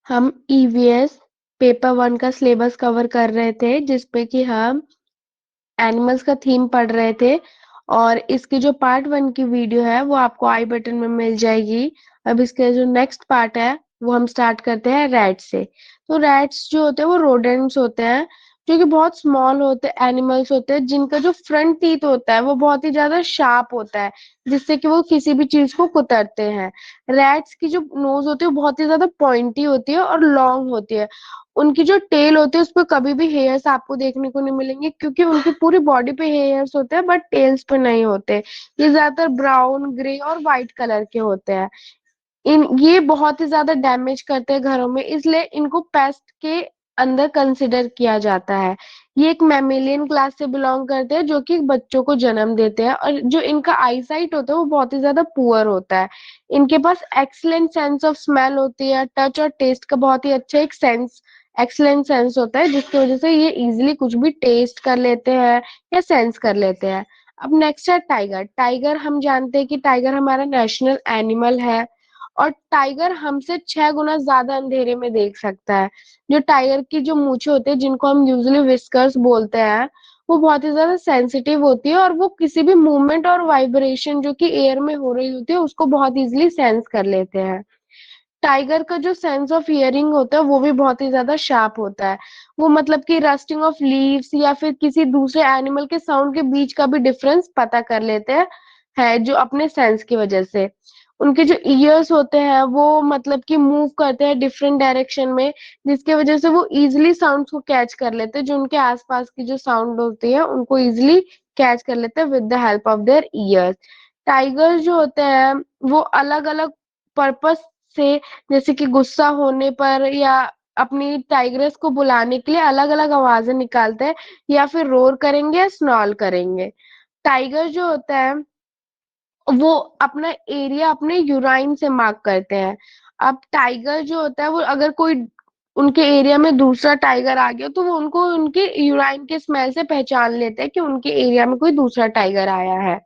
हम EVS paper 1 का syllabus cover कर रहे थे, जिसपे कि हम एनिमल्स का थीम पढ़ रहे थे। और इसकी जो पार्ट 1 की वीडियो है वो आपको आई बटन में मिल जाएगी। अब इसके जो नेक्स्ट पार्ट है वो हम स्टार्ट करते हैं रैट से। तो रैट्स जो होते हैं वो रोडेंट्स होते हैं, जो कि बहुत स्मॉल होते हैं, एनिमल्स होते हैं जिनका जो फ्रंट टीथ होता है वो बहुत ही ज्यादा शार्प होता है, जिससे कि वो किसी भी चीज को कुतरते हैं। रैट्स की जो नोज होती है वो बहुत ही ज्यादा पॉइंटी होती है और लॉन्ग होती है। उनकी जो टेल होती है उस पर कभी भी हेयर्स आपको देखने को नहीं मिलेंगे, क्योंकि उनकी पूरी बॉडी पे हेयर्स होते हैं बट टेल्स पे नहीं होते। ये ज्यादातर ब्राउन, ग्रे और व्हाइट कलर के होते हैं। ये बहुत ही ज्यादा डैमेज करते हैं घरों में, इसलिए इनको पेस्ट के अंदर कंसिडर किया जाता है। ये एक मैमेलियन क्लास से बिलोंग करते हैं, जो कि बच्चों को जन्म देते हैं, और जो इनका आईसाइट होता है वो बहुत ही ज्यादा पुअर होता है। इनके पास एक्सीलेंट सेंस ऑफ स्मेल होती है, टच और टेस्ट का बहुत ही अच्छा एक सेंस, एक्सीलेंट सेंस होता है, जिसकी वजह से ये इजिली कुछ भी टेस्ट कर लेते हैं या सेंस कर लेते हैं। अब नेक्स्ट है टाइगर। टाइगर हम जानते हैं कि टाइगर हमारा नेशनल एनिमल है, और टाइगर हमसे 6 गुना ज्यादा अंधेरे में देख सकता है। जो टाइगर की जो मूछें होती है, जिनको हम यूजुअली विस्कर्स बोलते हैं, वो बहुत ही ज्यादा सेंसिटिव होती है, और वो किसी भी मूवमेंट और वाइब्रेशन जो कि एयर में हो रही होती है उसको बहुत इजीली सेंस कर लेते हैं। टाइगर का जो सेंस ऑफ हियरिंग होता है वो भी बहुत ही ज्यादा शार्प होता है। वो मतलब कि रस्टिंग ऑफ लीव्स या फिर किसी दूसरे एनिमल के साउंड के बीच का भी डिफरेंस पता कर लेते हैं, है जो अपने सेंस की वजह से। उनके जो ईयर्स होते हैं वो मतलब कि मूव करते हैं डिफरेंट डायरेक्शन में, जिसकी वजह से वो इजिली साउंड्स को कैच कर लेते हैं। जो उनके आसपास की जो साउंड होती है उनको इजिली कैच कर लेते हैं with the help of their years. Tiger जो होते हैं वो अलग अलग पर्पस से, जैसे कि गुस्सा होने पर या अपनी टाइग्रेस को बुलाने के लिए अलग अलग आवाजें निकालते हैं, या फिर रोर करेंगे या स्नॉल करेंगे। टाइगर जो होता है वो अपना एरिया अपने यूराइन से मार्क करते हैं। अब टाइगर जो होता है वो अगर कोई उनके एरिया में दूसरा टाइगर आ गया तो वो उनको उनके यूराइन के स्मेल से पहचान लेते हैं कि उनके एरिया में कोई दूसरा टाइगर आया है।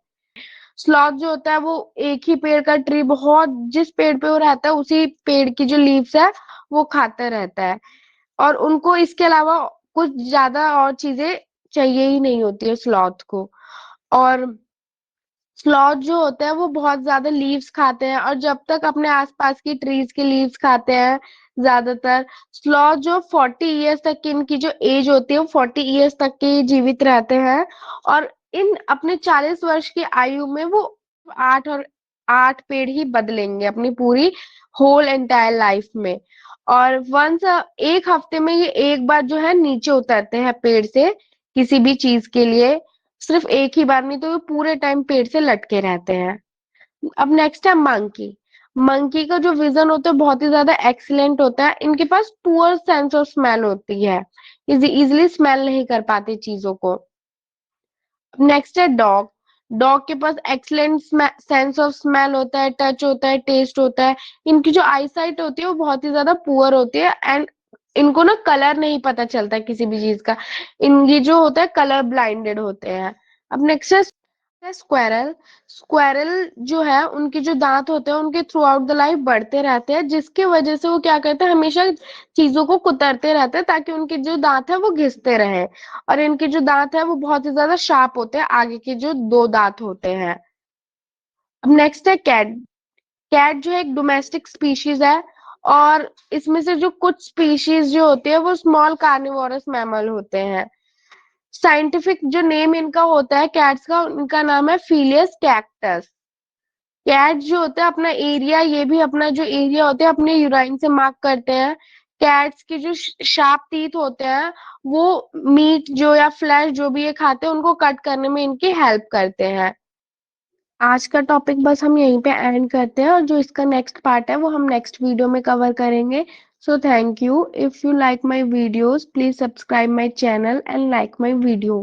स्लॉथ जो होता है वो एक ही पेड़ का ट्री, बहुत जिस पेड़ पे वो रहता है उसी पेड़ की जो लीव्स है वो खाता रहता है, और उनको इसके अलावा कुछ ज्यादा और चीजें चाहिए ही नहीं होती है स्लॉथ को। और स्लॉथ जो होते हैं वो बहुत ज्यादा लीव्स खाते हैं, और जब तक अपने आसपास की ट्रीज की लीव्स खाते हैं ज्यादातर। स्लॉथ जो 40 ईयर्स तक की इनकी जो एज होती है वो 40 ईयर्स तक के जीवित रहते हैं, और इन अपने 40 वर्ष की आयु में वो 8 और 8 पेड़ ही बदलेंगे अपनी पूरी होल एंटायर लाइफ में। और वंस एक हफ्ते में ये एक बार जो है नीचे उतरते हैं पेड़ से किसी भी चीज के लिए, सिर्फ एक ही बार, नहीं तो ये पूरे टाइम पेड़ से लटके रहते हैं। अब नेक्स्ट है मंकी। मंकी का जो विजन होता है बहुत ही ज्यादा एक्सीलेंट होता है। इनके पास पुअर सेंस ऑफ स्मेल होती है, इजीली स्मेल नहीं कर पाते चीजों को। नेक्स्ट है डॉग। डॉग के पास एक्सीलेंट सेंस ऑफ स्मेल होता है, टच होता है, टेस्ट होता है। इनकी जो आईसाइट होती है वो बहुत ही ज्यादा पुअर होती है, एंड इनको ना कलर नहीं पता चलता किसी भी चीज का। इन ये जो होता है कलर ब्लाइंडेड होते हैं। अब नेक्स्ट है स्क्वायरल। स्क्वायरल जो है उनके जो दांत होते हैं उनके थ्रू आउट द लाइफ बढ़ते रहते हैं, जिसकी वजह से वो क्या करते हैं, हमेशा चीजों को कुतरते रहते हैं ताकि उनके जो दांत है वो घिसते रहे। और इनके जो दांत है वो बहुत ही ज्यादा शार्प होते हैं, आगे के जो 2 दांत होते हैं। अब नेक्स्ट है कैट। कैट जो है एक डोमेस्टिक स्पीशीज है, और इसमें से जो कुछ स्पीशीज जो होते हैं वो स्मॉल कार्निवोरस मैमल होते हैं। साइंटिफिक जो नेम इनका होता है कैट्स का, उनका नाम है फीलियस कैक्टस। कैट जो होता है अपना एरिया, ये भी अपना जो एरिया होता है अपने यूराइन से मार्क करते हैं। कैट्स के जो शार्प टीथ होते हैं वो मीट जो या फ्लैश जो भी ये खाते हैं उनको कट करने में इनकी हेल्प करते हैं। आज का टॉपिक बस हम यहीं पे एंड करते हैं, और जो इसका नेक्स्ट पार्ट है वो हम नेक्स्ट वीडियो में कवर करेंगे। So thank you. If you like my videos please subscribe my channel and like my video.